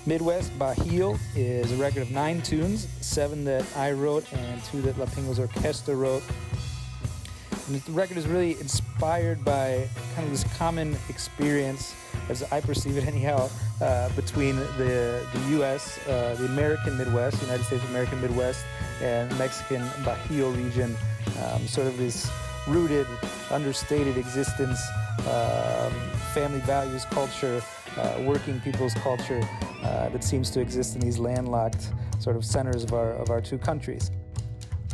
Midwest Bajio is a record of 9 tunes, 7 that I wrote and 2 that La Pingos Orquesta wrote. And the record is really inspired by kind of this common experience, as I perceive it anyhow, between the U.S., the American Midwest, United States American Midwest, and Mexican Bajio region. Sort of this rooted, understated existence, family values culture, working people's culture that seems to exist in these landlocked sort of centers of our 2 countries.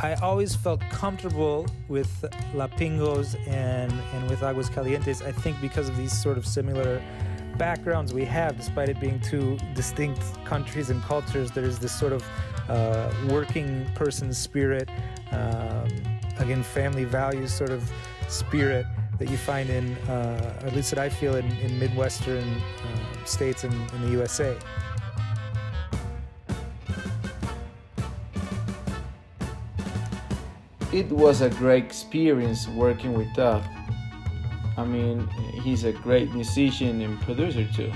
I always felt comfortable with La Pingos and with Aguascalientes, I think because of these sort of similar backgrounds we have, despite it being 2 distinct countries and cultures. There's this sort of working person spirit, again, family values sort of spirit that you find in, or at least that I feel in Midwestern states in the USA. It was a great experience working with Todd. I mean, he's a great musician and producer too.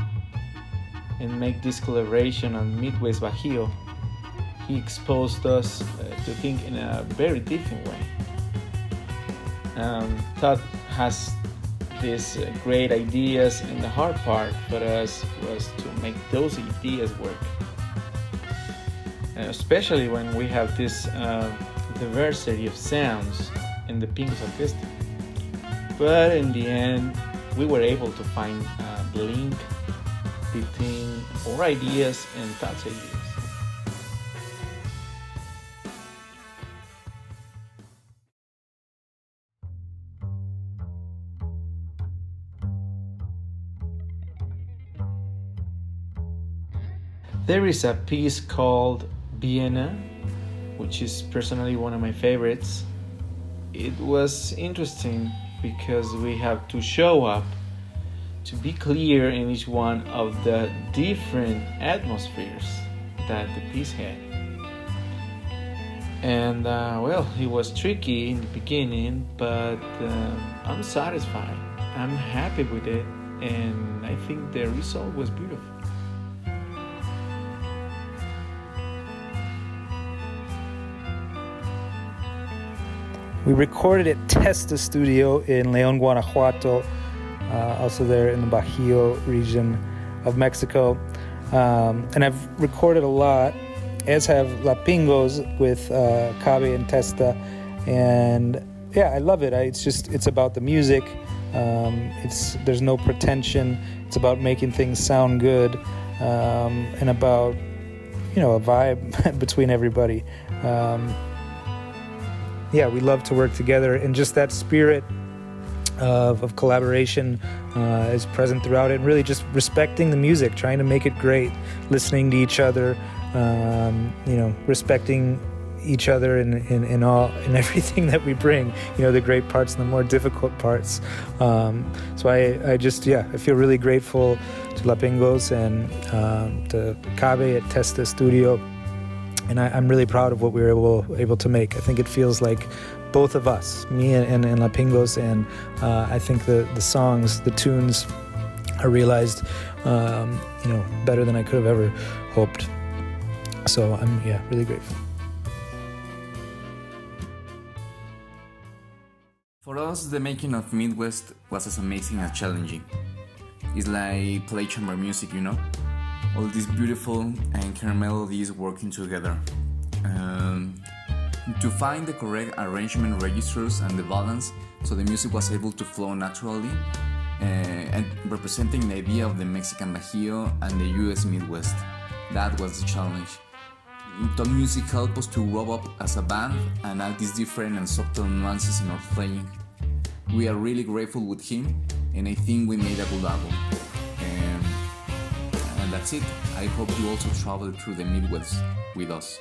And make this collaboration on Midwest Bajio, he exposed us to think in a very different way. Todd has these great ideas, and the hard part for us was to make those ideas work. Especially when we have this diversity of sounds in the Pingos Orquesta. But in the end, we were able to find the link between our ideas and Todd's ideas. There is a piece called Vienna, which is personally one of my favorites. It was interesting because we have to show up to be clear in each one of the different atmospheres that the piece had. And it was tricky in the beginning, but I'm satisfied. I'm happy with it, and I think the result was beautiful. We recorded at Testa Studio in León, Guanajuato, also there in the Bajio region of Mexico. And I've recorded a lot, as have La Pingos with Cabe and Testa. And yeah, I love it. It's about the music. There's no pretension. It's about making things sound good, and about, a vibe between everybody. We love to work together, and just that spirit of collaboration is present throughout it, and really just respecting the music, trying to make it great, listening to each other, respecting each other in everything that we bring, the great parts and the more difficult parts. So I feel really grateful to La Pingos and to Cabe at Testa Studio. And I'm really proud of what we were able to make. I think it feels like both of us, me and La Pingos, and I think the songs, the tunes are realized, better than I could have ever hoped. So I'm, really grateful. For us, the making of Midwest was as amazing as challenging. It's like play chamber music, all these beautiful and clear melodies working together. To find the correct arrangement registers and the balance so the music was able to flow naturally, and representing the idea of the Mexican Bajio and the US Midwest. That was the challenge. Todd music helped us to grow up as a band and add these different and subtle nuances in our playing. We are really grateful with him, and I think we made a good album. And that's it. I hope you also travel through the Midwest with us.